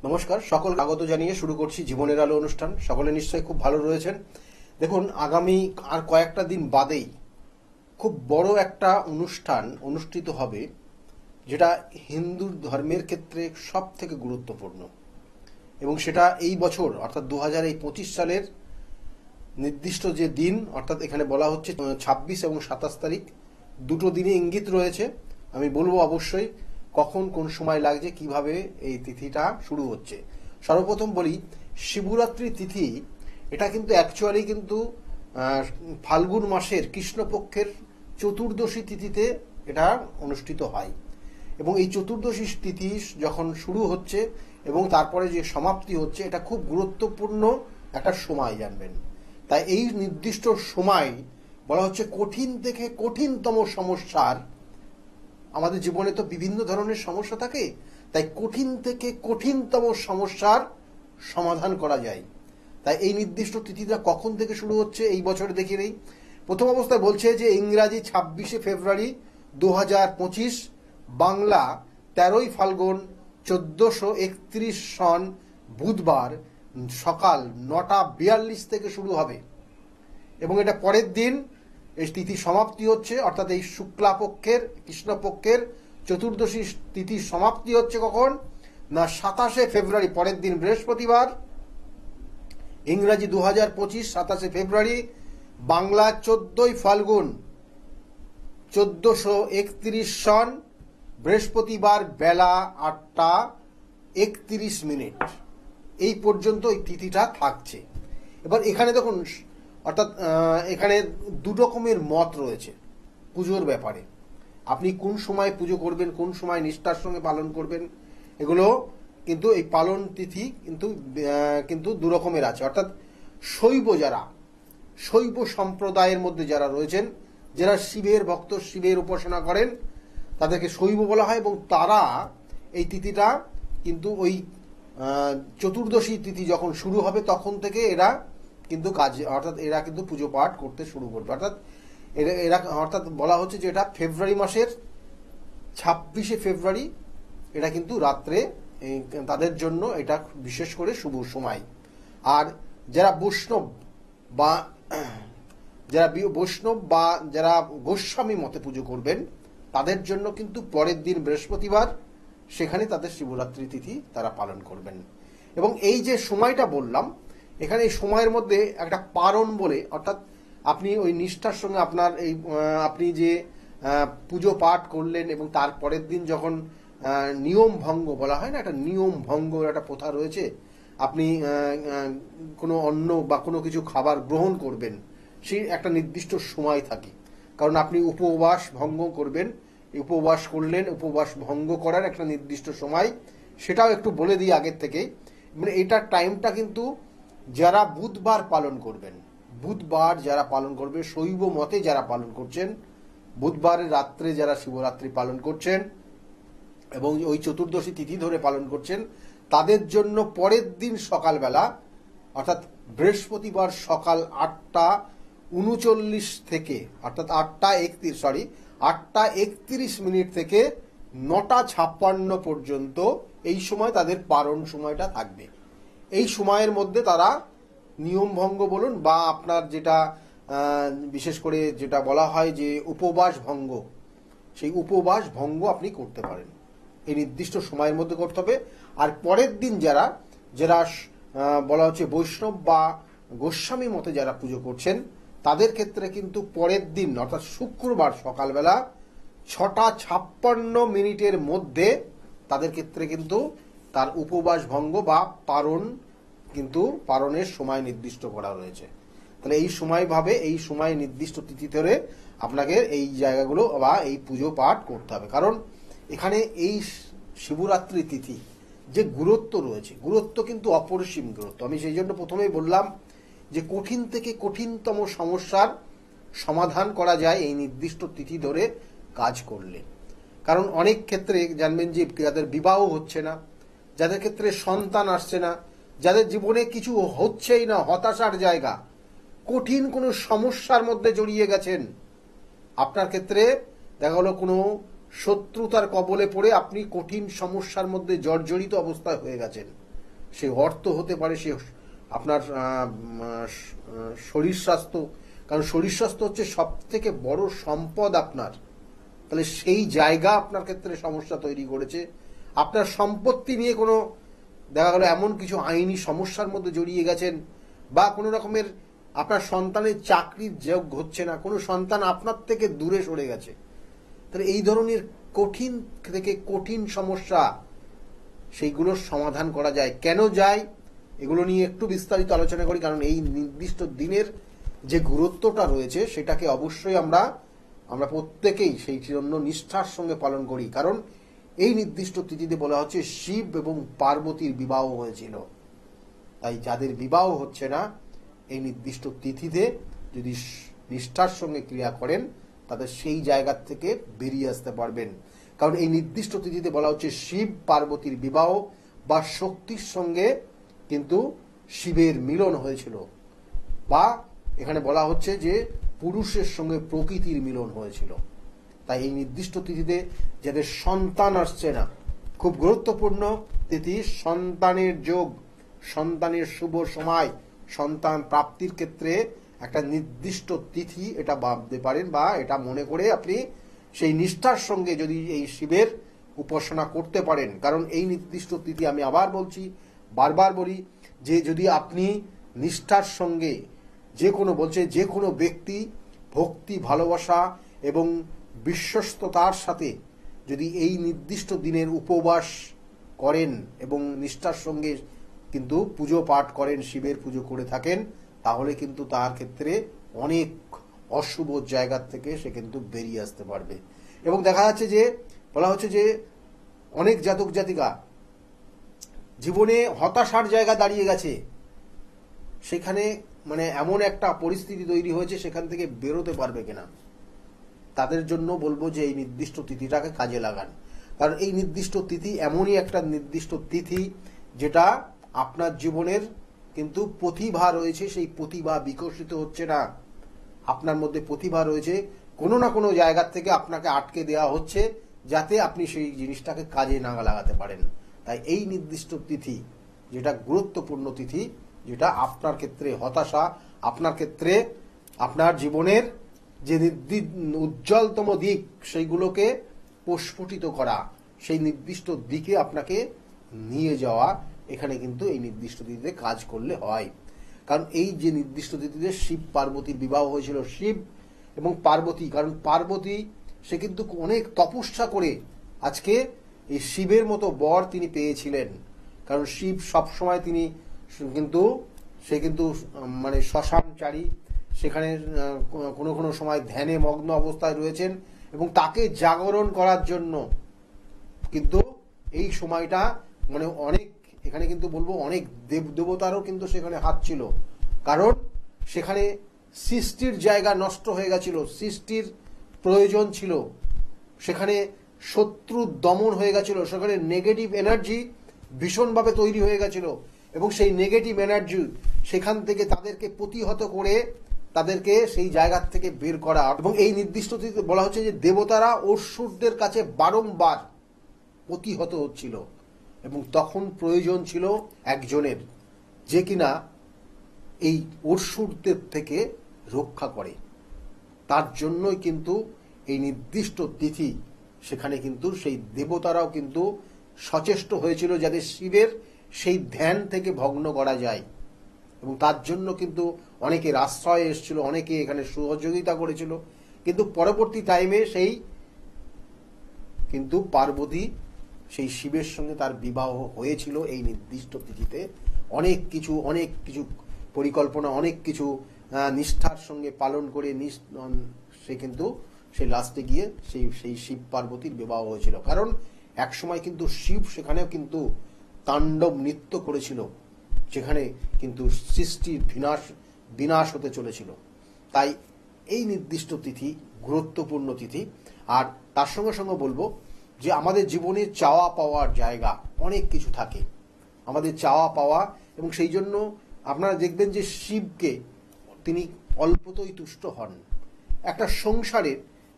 নমস্কার, সকল স্বাগত জানিয়ে শুরু করছি জীবনের আলো অনুষ্ঠান। সকলে নিশ্চয়ই খুব ভালো রয়েছেন। দেখুন, আগামী আর কয়েকটা দিন বাদেই খুব বড় একটা অনুষ্ঠান অনুষ্ঠিত হবে, যেটা হিন্দু ধর্মের ক্ষেত্রে সব থেকে গুরুত্বপূর্ণ, এবং সেটা এই বছর অর্থাৎ 2025 সালের নির্দিষ্ট যে দিন, অর্থাৎ এখানে বলা হচ্ছে 26 এবং 27 তারিখ, দুটো দিনে ইঙ্গিত রয়েছে। আমি বলবো অবশ্যই কখন কোন সময় লাগছে, কিভাবে এই তিথিটা শুরু হচ্ছে। সর্বপ্রথম বলি, শিবরাত্রি তিথি এটা কিন্তু অ্যাকচুয়ালি কিন্তু ফাল্গুন মাসের কৃষ্ণপক্ষের চতুর্দশী তিথিতে এটা অনুষ্ঠিত হয়, এবং এই চতুর্দশী তিথি যখন শুরু হচ্ছে এবং তারপরে যে সমাপ্তি হচ্ছে, এটা খুব গুরুত্বপূর্ণ একটা সময়, জানবেন। তাই এই নির্দিষ্ট সময় বলা হচ্ছে কঠিন থেকে কঠিনতম সমস্যার, আমাদের জীবনে তো বিভিন্ন ধরনের সমস্যা থাকে, তাই কঠিন থেকে কঠিনতম সমস্যার সমাধান করা যায়। তাই এই নির্দিষ্ট তিথিটা কখন থেকে শুরু হচ্ছে এই বছরে দেখে নেই। প্রথম অবস্থায় বলছে যে ইংরাজি 26শে ফেব্রুয়ারি 2025, বাংলা 13ই ফাল্গুন 1431 সন বুধবার সকাল 9:42 থেকে শুরু হবে, এবং এটা পরের দিন এই তিথি সমাপ্তি হচ্ছে, অর্থাৎ এই শুক্লাপক্ষের কৃষ্ণপক্ষের চতুর্দশী তিথি সমাপ্তি হচ্ছে কখন না 27শে ফেব্রুয়ারি, পরের দিন বৃহস্পতিবার, ইংরাজি 2025 27শে ফেব্রুয়ারি, বাংলা 14ই ফাল্গুন 1431 সন বৃহস্পতিবার বেলা 8:31। এই পর্যন্ত এই তিথিটা থাকছে। এবার এখানে দেখুন, অর্থাৎ এখানে দু রকমের মত রয়েছে পুজোর ব্যাপারে। আপনি কোন সময় পুজো করবেন, কোন সময় নিষ্ঠার সঙ্গে পালন করবেন, এগুলো কিন্তু এই পালন তিথি কিন্তু দু রকমের আছে। অর্থাৎ শৈব সম্প্রদায়ের মধ্যে যারা রয়েছেন, যারা শিবের ভক্ত, শিবের উপাসনা করেন, তাদেরকে শৈব বলা হয়, এবং তারা এই তিথিটা কিন্তু ওই চতুর্দশী তিথি যখন শুরু হবে তখন থেকে এরা কিন্তু এরা কিন্তু পুজো পাঠ করতে শুরু করবে। অর্থাৎ বলা হচ্ছে যে এটা ফেব্রুয়ারি মাসের 26শে ফেব্রুয়ারি, এটা কিন্তু রাত্রে তাদের জন্য এটা বিশেষ করে শুভ সময়। আর যারা বৈষ্ণব বা যারা গোস্বামী মতে পুজো করবেন, তাদের জন্য কিন্তু পরের দিন বৃহস্পতিবার, সেখানে তাদের শিবরাত্রি তিথি তারা পালন করবেন। এবং এই যে সময়টা বললাম, এখানে এই সময়ের মধ্যে একটা পারণ বলে, অর্থাৎ আপনি ওই নিষ্ঠার সঙ্গে আপনি যে পুজো পাঠ করলেন এবং তার পরের দিন যখন নিয়ম ভঙ্গ বলা হয় না, একটা নিয়ম ভঙ্গ একটা প্রথা রয়েছে, আপনি কোনো অন্ন বা কোনো কিছু খাবার গ্রহণ করবেন, সেই একটা নির্দিষ্ট সময় থাকে। কারণ আপনি উপবাস ভঙ্গ করবেন, উপবাস করলেন, উপবাস ভঙ্গ করার একটা নির্দিষ্ট সময়, সেটাও একটু বলে দিই আগের থেকে। মানে এটার টাইমটা কিন্তু যারা বুধবার পালন করবেন, বুধবার যারা পালন করবে, শৈব মতে যারা পালন করছেন, বুধবারের রাত্রে যারা শিবরাত্রি পালন করছেন এবং ওই চতুর্দশী তিথি ধরে পালন করছেন, তাদের জন্য পরের দিন সকালবেলা, অর্থাৎ বৃহস্পতিবার সকাল 8:39 থেকে, অর্থাৎ 8:31 থেকে 9:56 পর্যন্ত এই সময় তাদের পারণ সময়টা থাকবে। এই সময়ের মধ্যে তারা নিয়ম ভঙ্গ বলুন বা আপনার যেটা বিশেষ করে যেটা বলা হয় যে উপবাস ভঙ্গ, সেই উপবাস ভঙ্গ আপনি করতে পারেন। এই নির্দিষ্ট সময়ের মধ্যে করতে হবে। আর পরের দিন যারা বলা হচ্ছে বৈষ্ণব বা গোস্বামী মতে যারা পুজো করছেন, তাদের ক্ষেত্রে কিন্তু পরের দিন অর্থাৎ শুক্রবার সকালবেলা 6:56 মধ্যে তাদের ক্ষেত্রে কিন্তু তার উপবাস ভঙ্গ বা পারণের সময় নির্দিষ্ট করা রয়েছে। তাহলে এই সময় নির্দিষ্ট তিথি ধরে আপনাকে এই জায়গাগুলো বা এই পুজো পাঠ করতে হবে। কারণ এখানে এই শিবরাত্রি তিথি যে গুরুত্ব রয়েছে, গুরুত্ব কিন্তু অপরিসীম গুরুত্ব। আমি সেই জন্য প্রথমেই বললাম যে কঠিন থেকে কঠিনতম সমস্যার সমাধান করা যায় এই নির্দিষ্ট তিথি ধরে কাজ করলে। কারণ অনেক ক্ষেত্রে জানবেন যে যাদের বিবাহ হচ্ছে না, যাদের ক্ষেত্রে সন্তান আসছে না, যাদের জীবনে কিছু হচ্ছেই না, হতাশার জায়গা, কঠিন কোনো সমস্যার মধ্যে জড়িয়ে গেছেন, আপনার ক্ষেত্রে দেখা গেল কোনো শত্রুতার কবলে পড়ে আপনি কঠিন সমস্যার মধ্যে জর্জরিত অবস্থায় হয়ে গেছেন, সে অর্থ হতে পারে, সে আপনার শরীর স্বাস্থ্য, কারণ শরীর স্বাস্থ্য হচ্ছে সব থেকে বড় সম্পদ আপনার। তাহলে সেই জায়গা আপনার ক্ষেত্রে সমস্যা তৈরি করেছে। আপনার সম্পত্তি নিয়ে কোনো দেখা গেল এমন কিছু আইনি সমস্যার মধ্যে জড়িয়ে গেছেন, বা কোনো রকমের আপনার সন্তানের চাকরির যোগ হচ্ছে না, কোনো সন্তান আপনার থেকে দূরে সরে গেছে। তাহলে এই ধরনের কঠিন থেকে কঠিন সমস্যা, সেইগুলোর সমাধান করা যায়। কেন যায় এগুলো নিয়ে একটু বিস্তারিত আলোচনা করি, কারণ এই নির্দিষ্ট দিনের যে গুরুত্বটা রয়েছে সেটাকে অবশ্যই আমরা প্রত্যেকেই সেই জন্য নিষ্ঠার সঙ্গে পালন করি। কারণ এই নির্দিষ্ট তিথিতে বলা হচ্ছে শিব এবং পার্বতীর বিবাহ হয়েছিল। তাই যাদের বিবাহ হচ্ছে না এই নির্দিষ্ট তিথিতে যদি নিষ্ঠার সঙ্গে ক্রিয়া করেন, তাদের সেই জায়গার থেকে বেরিয়ে আসতে পারবেন। কারণ এই নির্দিষ্ট তিথিতে বলা হচ্ছে শিব পার্বতীর বিবাহ, বা শক্তির সঙ্গে কিন্তু শিবের মিলন হয়েছিল, বা এখানে বলা হচ্ছে যে পুরুষের সঙ্গে প্রকৃতির মিলন হয়েছিল। তাই এই নির্দিষ্ট তিথিতে যাদের সন্তান আসছে না, খুব গুরুত্বপূর্ণ তিথি, সন্তানের যোগ, সন্তানের শুভ সময়, সন্তান প্রাপ্তির ক্ষেত্রে একটা নির্দিষ্ট তিথি এটা ভাবতে পারেন, বা এটা মনে করে আপনি সেই নিষ্ঠার সঙ্গে যদি এই শিবের উপাসনা করতে পারেন। কারণ এই নির্দিষ্ট তিথি, আমি আবার বলছি, বারবার বলি, যে যদি আপনি নিষ্ঠার সঙ্গে যে কোনো ব্যক্তি ভক্তি, ভালোবাসা এবং বিশ্বস্ততার সাথে যদি এই নির্দিষ্ট দিনের উপবাস করেন এবং নিষ্ঠার সঙ্গে কিন্তু পুজো পাঠ করেন, শিবের পুজো করে থাকেন, তাহলে কিন্তু তার ক্ষেত্রে অনেক অশুভ জায়গার থেকে সে কিন্তু বেরিয়ে আসতে পারবে। এবং দেখা যাচ্ছে যে বলা হচ্ছে যে অনেক জাতক জাতিকা জীবনে হতাশার জায়গা দাঁড়িয়ে গেছে, সেখানে মানে এমন একটা পরিস্থিতি তৈরি হয়েছে সেখান থেকে বেরোতে পারবে কিনা, তাদের জন্য বলবো যে এই নির্দিষ্ট তিথিটাকে কাজে লাগান। কারণ এই নির্দিষ্ট তিথি এমনই একটা নির্দিষ্ট তিথি যেটা আপনার জীবনের কিন্তু প্রতিভা রয়েছে, সেই প্রতিভা বিকশিত হচ্ছে না। আপনার মধ্যে প্রতিভা রয়েছে, কোনো না কোনো জায়গার থেকে আপনাকে আটকে দেওয়া হচ্ছে যাতে আপনি সেই জিনিসটাকে কাজে না লাগাতে পারেন। তাই এই নির্দিষ্ট তিথি যেটা গুরুত্বপূর্ণ তিথি, যেটা আপনার ক্ষেত্রে হতাশা, আপনার ক্ষেত্রে আপনার জীবনের যে উজ্জ্বলতম দিক সেইগুলোকে প্রস্ফুটিত করা, সেই নির্দিষ্ট দিকে আপনাকে নিয়ে যাওয়া, এখানে কিন্তু এই নির্দিষ্ট তিথিতে কাজ করলে হয়। কারণ এই যে নির্দিষ্ট তিথিতে শিব পার্বতীর বিবাহ হয়েছিল, শিব এবং পার্বতী, কারণ পার্বতী সে কিন্তু অনেক তপস্যা করে আজকে এই শিবের মতো বর তিনি পেয়েছিলেন। কারণ শিব সবসময় তিনি কিন্তু মানে শ্মশানচারী, সেখানে কোনো কোনো সময় ধ্যানে মগ্ন অবস্থায় রয়েছেন, এবং তাকে জাগরণ করার জন্য কিন্তু এই সময়টা মানে অনেক, এখানে কিন্তু বলবো অনেক দেবতারও কিন্তু সেখানে হাত ছিল। কারণ সেখানে সৃষ্টির জায়গা নষ্ট হয়ে গেছিল, সৃষ্টির প্রয়োজন ছিল, সেখানে শত্রু দমন হয়ে গেছিল, সেখানে নেগেটিভ এনার্জি ভীষণভাবে তৈরি হয়ে গেছিল, এবং সেই নেগেটিভ এনার্জি সেখান থেকে তাদেরকে প্রতিহত করে তাদেরকে সেই জায়গার থেকে বের করা। এবং এই নির্দিষ্ট বলা হচ্ছে যে দেবতারা অসুরদের কাছে বারংবার প্রতিহত হচ্ছিল, এবং তখন প্রয়োজন ছিল একজনের যে কিনা এই অসুরদের থেকে রক্ষা করে। তার জন্যই কিন্তু এই নির্দিষ্ট তিথি, সেখানে কিন্তু সেই দেবতারাও কিন্তু সচেষ্ট হয়েছিল যাতে শিবের সেই ধ্যান থেকে ভগ্ন করা যায়, এবং তার জন্য কিন্তু অনেকের আশ্রয় এসেছিল, অনেকে এখানে সহযোগিতা করেছিল। কিন্তু পরবর্তী টাইমে সেই কিন্তু পার্বতী সেই শিবের সঙ্গে তার বিবাহ হয়েছিল এই নির্দিষ্ট তিথিতে। অনেক কিছু পরিকল্পনা, অনেক কিছু নিষ্ঠার সঙ্গে পালন করে সে কিন্তু সেই লাস্টে গিয়ে সেই শিব পার্বতীর বিবাহ হয়েছিল। কারণ একসময় কিন্তু শিব সেখানেও কিন্তু তাণ্ডব নৃত্য করেছিল, যেখানে কিন্তু সৃষ্টির বিনাশ হতে চলেছিল। তাই এই নির্দিষ্ট তিথি গুরুত্বপূর্ণ তিথি। আর তার সঙ্গে সঙ্গে বলবো যে আমাদের জীবনে চাওয়া পাওয়ার জায়গা অনেক কিছু থাকে, আমাদের চাওয়া পাওয়া, এবং সেই জন্য আপনারা দেখবেন যে শিবকে তিনি অল্পতই তুষ্ট হন। একটা সংসারে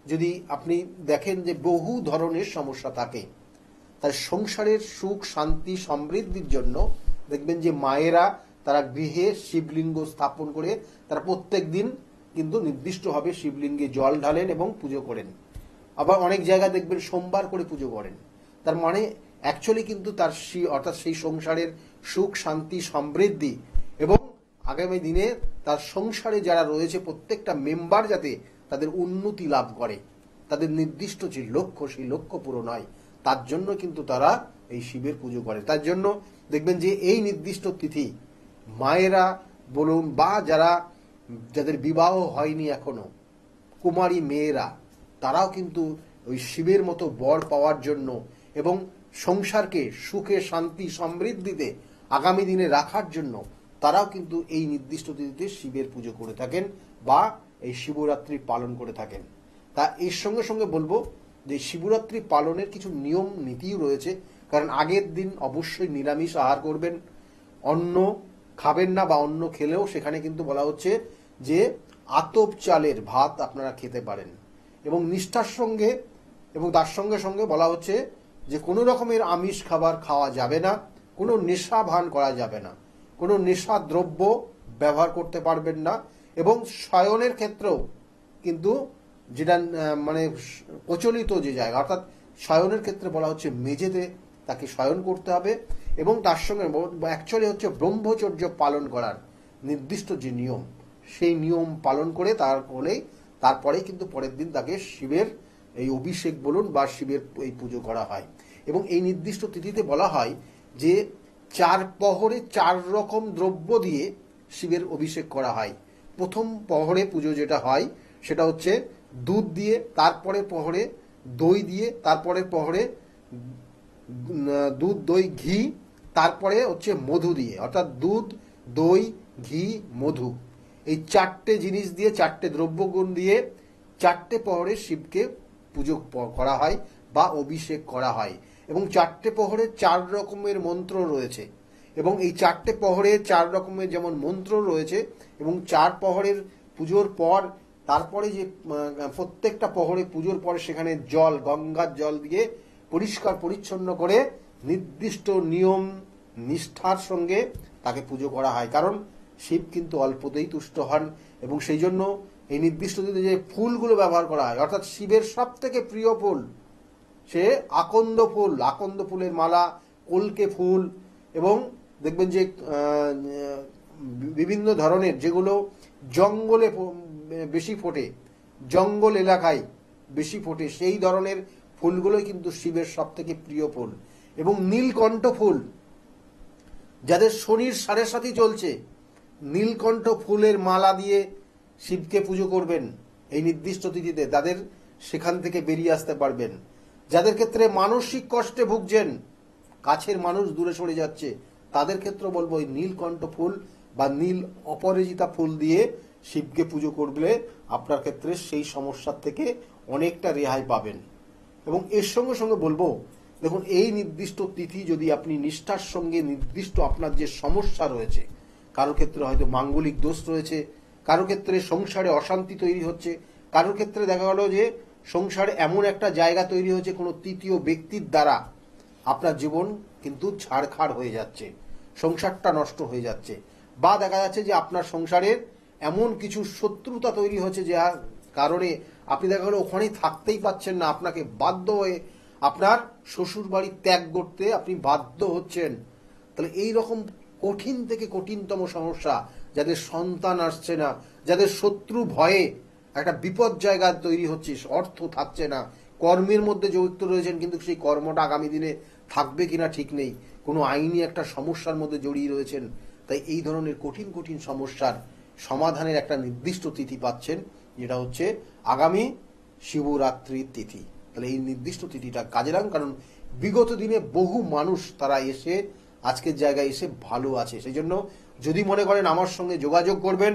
যদি আপনি দেখেন যে বহু ধরনের সমস্যা থাকে, তাই সংসারের সুখ শান্তি সমৃদ্ধির জন্য দেখবেন যে মায়েরা তারা গৃহে শিবলিঙ্গ স্থাপন করে তারা প্রত্যেক দিন কিন্তু নির্দিষ্টভাবে শিবলিঙ্গে জল ঢালেন এবং পুজো করেন। আবার অনেক জায়গায় দেখবেন সোমবার করে পুজো করেন। তার মানে অ্যাকচুয়ালি কিন্তু তার অর্থাৎ সেই সংসারের সুখ শান্তি সমৃদ্ধি এবং আগামী দিনে তার সংসারে যারা রয়েছে প্রত্যেকটা মেম্বার যাতে তাদের উন্নতি লাভ করে, তাদের নির্দিষ্ট যে লক্ষ্য সেই লক্ষ্য পূরণ হয়, তার জন্য কিন্তু তারা এই শিবের পুজো করে। তার জন্য দেখবেন যে এই নির্দিষ্ট তিথি মায়েরা বলুন বা যাদের বিবাহ হয়নি এখনো কুমারী মেয়েরা, তারাও কিন্তু ওই শিবের মতো বর পাওয়ার জন্য এবং সংসারকে সুখে শান্তি সমৃদ্ধিতে আগামী দিনে রাখার জন্য তারাও কিন্তু এই নির্দিষ্ট তিথিতে শিবের পুজো করে থাকেন বা এই শিবরাত্রি পালন করে থাকেন। তা এর সঙ্গে সঙ্গে বলবো যে শিবরাত্রি পালনের কিছু নিয়ম নীতিও রয়েছে। কারণ আগের দিন অবশ্যই নিরামিষ আহার করবেন, অন্ন খাবেন না বা অন্ন খেলেও সেখানে কিন্তু বলা হচ্ছে যে আতপ চালের ভাত আপনারা খেতে পারেন এবং নিষ্ঠার সঙ্গে, এবং তার সঙ্গে সঙ্গে বলা হচ্ছে যে কোনো রকমের আমিষ খাবার খাওয়া যাবে না, কোনো নেশা ভান করা যাবে না, কোনো নেশা দ্রব্য ব্যবহার করতে পারবেন না এবং শয়নের ক্ষেত্রেও কিন্তু যেটা মানে প্রচলিত যে জায়গা, অর্থাৎ শয়নের ক্ষেত্রে বলা হচ্ছে মেঝেতে তাকে শয়ন করতে হবে এবং তার সঙ্গে অ্যাকচুয়ালি হচ্ছে ব্রহ্মচর্য পালন করার নির্দিষ্ট যে নিয়ম, সেই নিয়ম পালন করে তারপরেই কিন্তু পরের দিন তাকে শিবের এই অভিষেক বলুন বা শিবের এই পুজো করা হয়। এবং এই নির্দিষ্ট তিথিতে বলা হয় যে 4 প্রহরে 4 রকম দ্রব্য দিয়ে শিবের অভিষেক করা হয়। প্রথম প্রহরে পুজো যেটা হয় সেটা হচ্ছে দুধ দিয়ে, তারপরে প্রহরে দই দিয়ে, তারপরে প্রহরে দুধ দই ঘি, তারপরে হচ্ছে মধু দিয়ে, অর্থাৎ দুধ দই ঘি মধু, এই 4টে জিনিস দিয়ে 4টে দ্রব্যগুণ দিয়ে 4টে প্রহরে শিবকে পুজো করা হয় বা অভিষেক করা হয়। এবং 4টে প্রহরে 4 রকমের মন্ত্র রয়েছে এবং এই 4টে প্রহরে 4 রকমের যেমন মন্ত্র রয়েছে এবং 4 প্রহরের পুজোর পর তারপরে যে প্রত্যেকটা প্রহরে পুজোর পরে সেখানে জল, গঙ্গার জল দিয়ে পরিষ্কার পরিচ্ছন্ন করে নির্দিষ্ট নিয়ম নিষ্ঠার সঙ্গে তাকে পুজো করা হয়। কারণ শিব কিন্তু অল্পতেই তুষ্ট হন এবং সেই জন্য এই নির্দিষ্ট দিনে যে ফুলগুলো ব্যবহার করা হয়, অর্থাৎ শিবের সব থেকে প্রিয় ফুল সে আকন্দ ফুল, আকন্দ ফুলের মালা, কলকে ফুল এবং দেখবেন যে বিভিন্ন ধরনের যেগুলো জঙ্গলে বেশি ফোটে, জঙ্গল এলাকায় বেশি ফোটে, সেই ধরনের ফুলগুলোই কিন্তু শিবের সব থেকে প্রিয় ফুল। এবং নীলকণ্ঠ ফুল, যাদের শনির 7.5 চলছে, নীলকণ্ঠ ফুলের মালা দিয়ে শিবকে পুজো করবেন এই নির্দিষ্ট তিথিতে, তাদের সেখান থেকে বেরিয়ে আসতে পারবেন। যাদের ক্ষেত্রে মানসিক কষ্টে ভুগছেন, কাছের মানুষ দূরে সরে যাচ্ছে, তাদের ক্ষেত্রে বলবো এই নীলকণ্ঠ ফুল বা নীল অপরাজিতা ফুল দিয়ে শিবকে পুজো করলে আপনার ক্ষেত্রে সেই সমস্যার থেকে অনেকটা রেহাই পাবেন। এবং এর সঙ্গে সঙ্গে বলবো, দেখুন এই নির্দিষ্ট তিথি যদি আপনি নিষ্ঠার সঙ্গে নির্দিষ্ট আপনার যে সমস্যা রয়েছে, কারো ক্ষেত্রে হয়তো মাঙ্গলিক দোষ রয়েছে, কারো ক্ষেত্রে সংসারে অশান্তি তৈরি হচ্ছে, কারো ক্ষেত্রে দেখা গেল যে সংসারে এমন একটা জায়গা তৈরি হয়েছে কোনো তৃতীয় ব্যক্তির দ্বারা আপনার জীবন কিন্তু ছাড়খাড় হয়ে যাচ্ছে, সংসারটা নষ্ট হয়ে যাচ্ছে, বা দেখা যাচ্ছে যে আপনার সংসারের এমন কিছু শত্রুতা তৈরি হয়েছে যার কারণে আপনি দেখা গেল ওখানেই থাকতেই পাচ্ছেন না, আপনাকে বাধ্য হয়ে আপনার শ্বশুর বাড়ি ত্যাগ করতে আপনি বাধ্য হচ্ছেন। তাহলে এই রকম কঠিন থেকে কঠিনতম সমস্যা, যাদের সন্তান আসছে না, যাদের শত্রু ভয়ে একটা বিপদ জায়গা তৈরি হচ্ছে, অর্থ থাকছে না, কর্মের মধ্যে যুক্ত রয়েছেন কিন্তু সেই কর্মটা আগামী দিনে থাকবে কিনা ঠিক নেই, কোনো আইনি একটা সমস্যার মধ্যে জড়িয়ে রয়েছেন, তাই এই ধরনের কঠিন কঠিন সমস্যার সমাধানের একটা নির্দিষ্ট তিথি পাচ্ছেন, যেটা হচ্ছে আগামী শিবরাত্রির তিথি। তাহলে এই নির্দিষ্ট তিথিটা কাজে লাগান, কারণ বিগত দিনে বহু মানুষ তারা এসে আজকের জায়গায় এসে ভালো আছে। সেই জন্য যদি মনে করেন আমার সঙ্গে যোগাযোগ করবেন,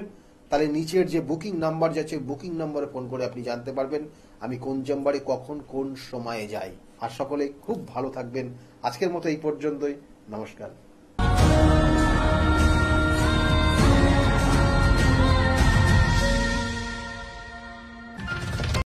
তাহলে নিচের যে বুকিং নাম্বার যাচ্ছে বুকিং নাম্বারে ফোন করে আপনি জানতে পারবেন আমি কোন চেম্বারে কখন কোন সময়ে যাই। আর সকলে খুব ভালো থাকবেন। আজকের মতো এই পর্যন্তই, নমস্কার।